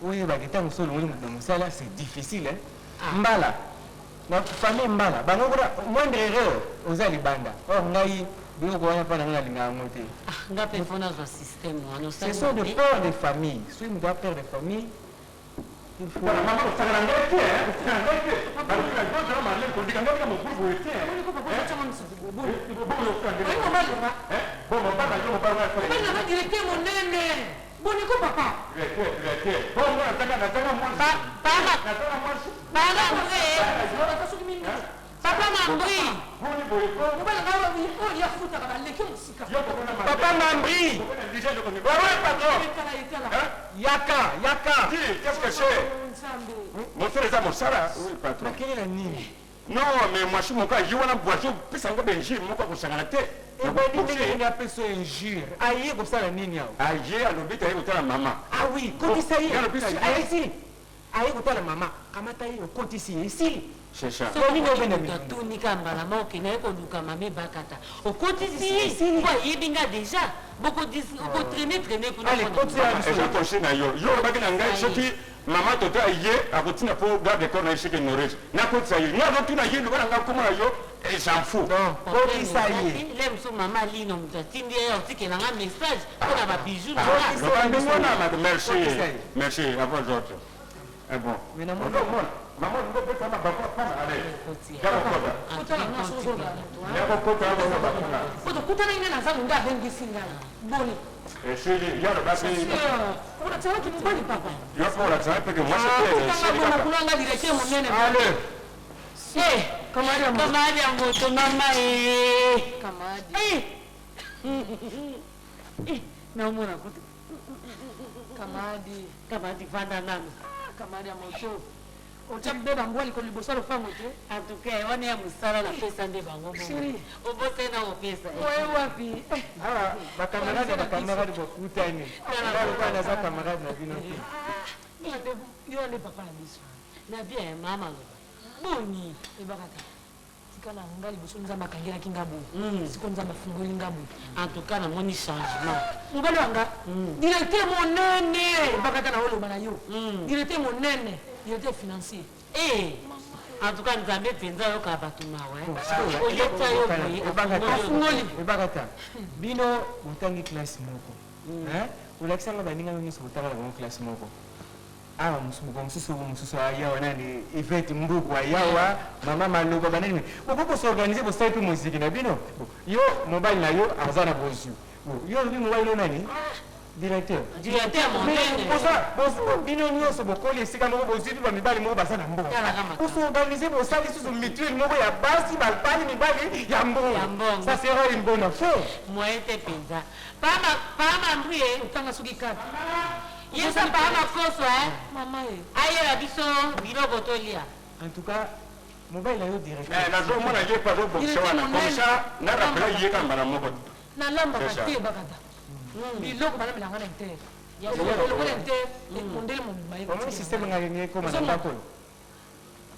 Oyo bakita mosolo ngoli moto ya mosala c'est difficile Mbala. Na famille mbala. Bango kuna moindre erreur oza libanda. Or ngai biloko wana pa na nga linga ngote. Nga pe fona zo système wana. Ce sont des pères de famille. Si vous êtes père de famille, il faut Papa Mambri. Papa Mambri. Yaka. Qu'est-ce que c'est? Mon frère est à mon sala. Oui, patron. Quelle est la nini? Non, mais moi, je suis mon gars, je vois un boisson, puis ça me fait mon corps, ça m'a été. Et ben, il a fait ça injure. Aïe, comme ça, la nini. Aïe, à l'objet, il y a la maman. Ah oui, quand il s'agit, aïe, ici. Aïe, comme ça, la maman. Kamata, il compte ici. C'est ça. So ni tonika mbala moke na ko luka mame bakata. O kotisi kwa yebinga déjà. Boko dis ko traîner pour allez, continue à ça continue na yo. Yo ba kina ngai soki mama tota ye akotina po garde corps na cheke noreje. Na ko tsa yo. Na donc na ye no nga ko na yo et s'en fout. Non, ko ça y est. Lem so mama lino mtatindi ya otike na nga message pour ba bijou na. Merci à vous autres. Ah bon. Mais non, maman, vous pouvez faire ma bakwa femme, allez. Kamadi fanda nami. Kamadi ya moto. Otabbe bango liko liboso lo fango te. En tout cas, on est à musala na pesa nde bango. Chérie, obote na opesa. Wewe wapi? Ah, ba camarade bakutani. Ba za camarade na bino. Yo le papa na biso. Na bien mama. Boni, ebakata. Tikala ngali boso nzamba kangela kingabu. Siko nzamba fungoli ngabu. En tout cas, na moni changement. Mobali wanga. Directeur monene. Ebakata na olo bana yo. Directeur monene. Directeur financier. En tout cas, nous avons pensé au Kabatuma. Au lieu de Ebakata. Bino, utangi classe moko. Ulakisanga baninga ngiso utanga na classe moko. Ah, mususu ayawa nani event mbuku ayawa mama maloba banani boko so organiser bo site musique na bino yo mobile na yo azana bozu yo ndi mobile nani directeur monene bosa bino nyoso bokoli esika moko bozibi ba mibali moko basana mboka so organiser bo site sous mutuelle moko ya basi balpani mibali ya mbongo ça sera une bonne affaire moi était penza pas mbrie utanga suki kati. Yesa pa na koso Maman aye la biso biloko tolia. En tout cas, mobile yo direct. Na zo mona je pa zo boxa na comme ça na rappela ye ka mara moko. Na lamba ka te bakata. Biloko bana bilanga na te. Ya ko le te le mondele mo mai. Comment système ngani ko mana ko.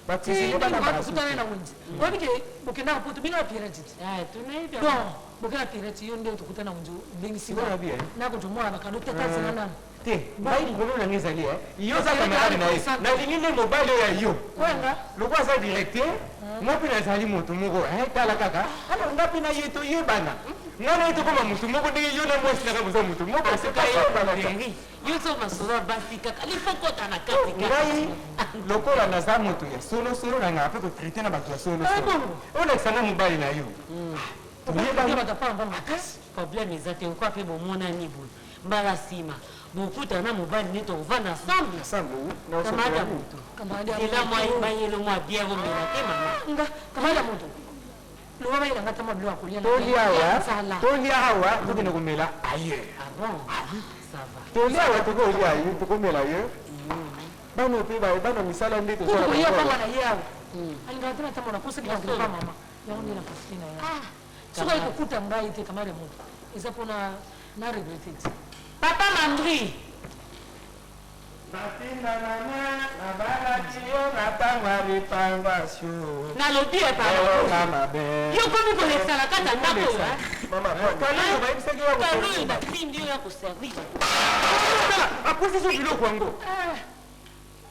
Bati si bana ba kutana na wenzi. Wani ke bokenda poto bina pirate. Tunaiba. Bon, bokenda pirate yo ndio tukutana wenzi bengi si Bona bien. Na ko tumwa na kadote kazi na nani. Te, bai ngolo na ngezali yo za camarade na ye. Na lingine mobile ya yo. Wenga, lokwa za directeur, mo pina zali moto moko, tala kaka. Ala ngapi na yeto ye bana. Ngana yeto koma moto moko ndenge yo na mwasi na kabuza moto moko c'est pas ça bana. Yo so masura basi kaka. Ali foko tana kati kaka. Ngai lokola na za moto ya solo na nga pe ko traiter na bato ya solo. Ona sana mobile na yo. Tulieba batapanga makasi. Problème ezate kwa pe bomona ni bo. Mbala sima. Bokuta na mobile neto vana ensemble. Na Kamada moto. Kamada ela moi bayelo moi bien ko mela te mama. Nga kamada moto. Lo baba ina ngata mablo akulia. Tolia hawa tukine kumela aye. Ah bon. Ça va. Tolia hawa tuko aye tukumela aye. Bano pe ba bano misala ndito so. Ko ya kama na yao. Alingata na tamona kosa kwa mama. yango nde nakosiki na ya soki ekokuta ngai te kamare moto eza mpona na regrete te papa Mandri batinda na balati yo natangwa ripangwasio nalobi yo komi kolekisala kati ya ndako kaloyo batindi oyo ya koservir aposisi biloko yango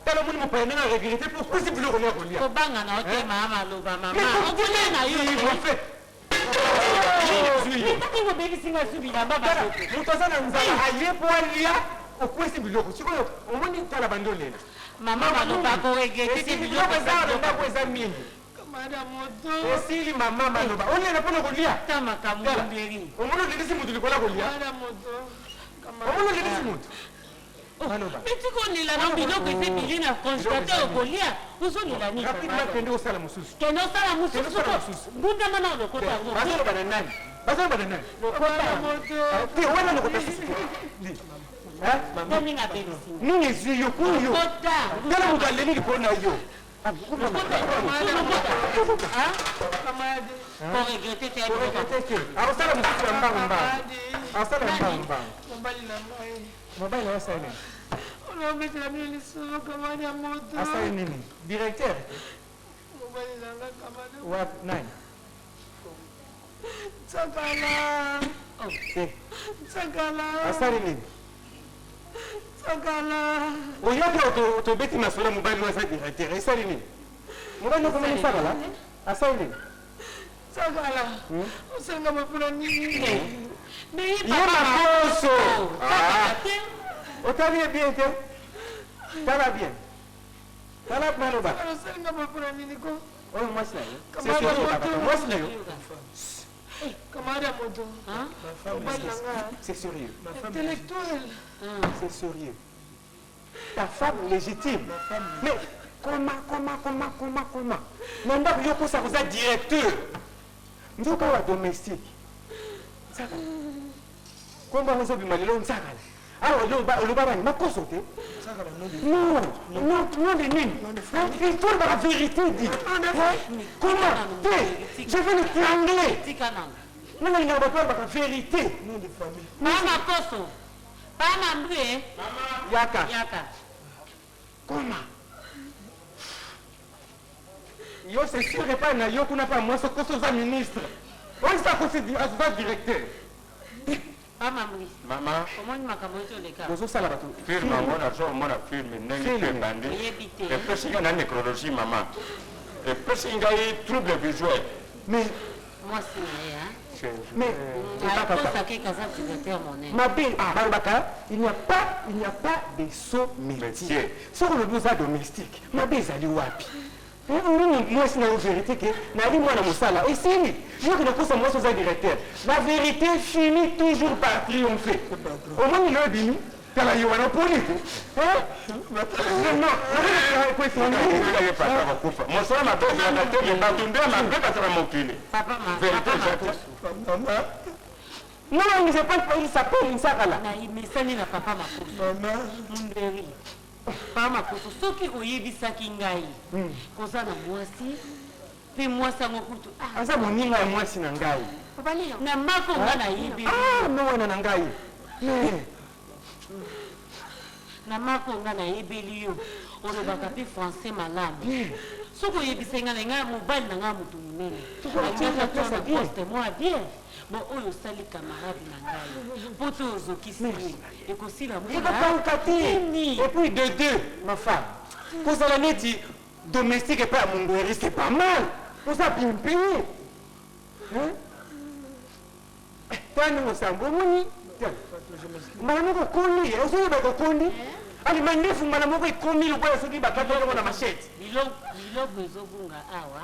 tala moni mopaya ndenge aregrete mpo opesi biloko nia kolia kobangana otema maloba mama okuna na yo taki kobekisinga su bilamba moto aza na nzala aye po alia okwesi biloko sikoyo omoni tala bandolela mama maloba koregrete te biloko eza na ndako eza mingi esili mama maloba olela mpona kolia ta makambo mberi omoni olelisi motu likola kolia omoni olelisi motu metikonela na biloko ete bili na congélateur okolia ozolela nini kende osala mosusu kende osala mosusu ngundama na lokota yango bazoloba na nani bazoloba na nani wana lokota ndeninga belisi nini ezwi yo kuyo tala moto aleli likolo na yo koregrete te akosala mosusu ya mbangumbangu akosala ya mbangumbangu mobali na wasala nini asala nini directeur wa nani asali nini oyoki tobeti masolo mobali wasa directeur esali nini mobali nokomoni sakala asali nini ye makoso otali ye bien te tala bien tala maloba oyo mwasi na yo mwasi na yo c'est sérieux c'est sérieux ta femme légitime mais comment na ndako yo kosa koza directeur nzoka wa domestique komba mozobima lelo nzakala awa oloba bani makoso te non de nini il faut la vérité dit comment te je vais le triangler nanga linga bato baka vérité makoso pana mbue yaka comment yo c'est sûr epai na yo kuna pa mwasi koso oza ministre oyo sa kosi aza directeur mama omoni makambo ete oleka bozosala bato filme yango nazomona filme ndenge mpe ebandi epesi ngai na nécrologie mama epesi ngai trouble visuel mwasi na ye akosaki kaza directeur monene mabe balobaka il n'y a pas de saut métier soki olobi oza domestique mabe ezali wapi nini mwasi na yo vérité ke nali mwana mosala esili yoki nakosa mwasi oza directeur la vérité finit toujours par triompher omoni na ebimi tala ye wana poli te mosala mabe ezalaka te bato nde mabe bazala mokili non il s'appelle nsakala mesani na papa makoso mberi papa makoso soki oyebisaki ngai koza na mwasi mpe mwasi yango kutu aza moninga ya mwasi na ngai na mako nga nayebi no wana na ngai na mako nga nayebeli yo olobaka mpe français malamu soki oyebisa nga na ngai mobali na ngai moto monene atiaka poste mwa bien bon oyo osali camarade na ngai mpo te ozokisi ye ekosila ekopanka te epuis de deux ma femme kozala neti domestique epai ya mongweri c'est pas mal oza pimpini tani mosambo omoni mbala moko ekondi ozoyeba ekokondi alima ndefu mbala moko ekomi lokola soki bakati yango na machete biloko ezobunga awa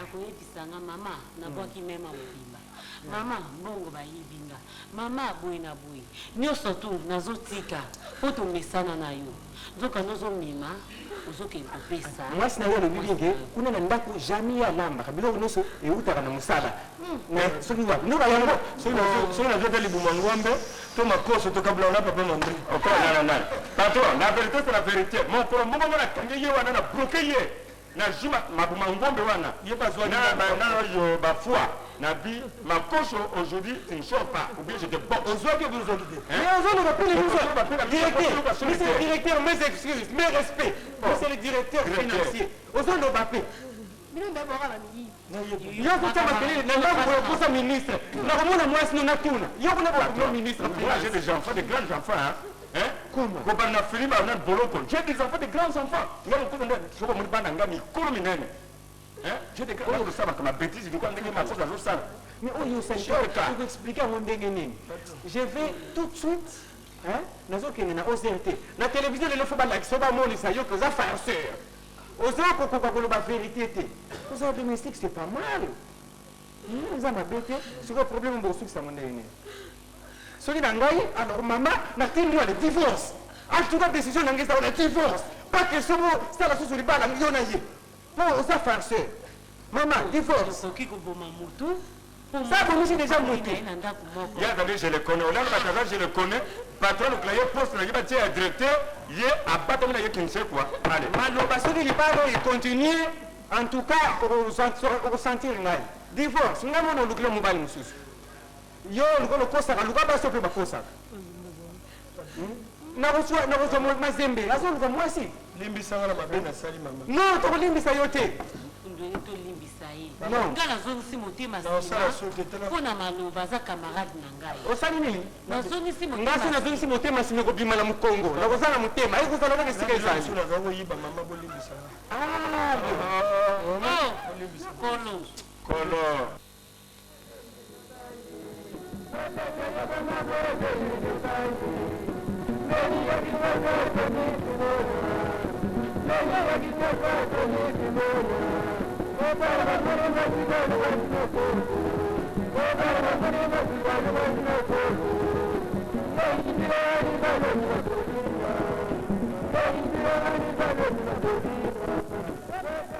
akoyebisanga mama nabwaki mema mobimba mama mbongo bayibinga mama aboye na boye nyonso tu nazotika mpo tomesana na yo nzoka nozomema ozokende kopesa mwasi na yo alobi binge kuna na ndako jamai ye alambaka biloko nyonso eutaka na mosala soki wapi ndoka yango soki nazota libuma ngombe to makoso tokabula na papa mandri okola nana patron la vérité c'est la vérité mokolo moko ngo nakange ye wana na bloke ye na juma mabuma ngombe wana na yo bafua na bi makosho aujourd'hui tu ne sors pas ou bien je te boxe Ozoa que vous avez dit. Mais Ozoa ne va plus les directeur, monsieur le directeur, mes excuses, mes respects. Monsieur le directeur financier. Ozoa ne va plus. Yo kuta makelele na ndango kusa ministre. Na komona mwasi na tuna. Yo kuna ba ministre. Moi j'ai des enfants, des grands enfants hein. Comment? Quand on a fini on a boloko. J'ai des enfants, des grands enfants. Yo ko ndo so ko mubana ngami kolo minene. Hein? J'ai des grands enfants comme bêtise du quoi ndenge makosa zo sana. Mais oh yo ça je vais expliquer à mon ndenge. Je vais tout de suite hein nazo kene na OCRT. Na télévision le faut ba like so ba molisa yo que ça farceur. Ozoa kokoka koloba vérité te. Ozoa domestique c'est pas mal. Ozoa mabete, c'est quoi problème mbo suki sa mondene. Soki na ngai alors maman na tindi le divorce. En tout cas décision na ngesa le divorce. Pas que somo ça la sous libala yo na ye. Pour Ozoa farceur. Maman divorce. Soki ko boma moto. Ça pour nous déjà monté. Il y a d'ailleurs je le connais. Là le je le connais. Patron le client poste le bâtiment directeur, il est à battre na yekin c'est quoi. Allez. Maloba soki libalo il continue en tout cas au sentir ngai. Divorce ngamo no lukilo mobile mususu. Yo ngolo kosa luka ba sope ba kosa. Na rozo mazembe, azo luka mwasi. Limbisa ngala mabena sali mama. Non, to limbisa yote. To limbisa ye. Non. Ngala zo si motema sima. Pona maloba za camarade na ngai. Osali nini? Na zoni si motema. Ngasi na zoni si motema sima ko bima na mukongo. Na kozala motema, ai kozala na sika ezali. Suna go yiba mama bo limbisa. Ah. Kolo. Thank you.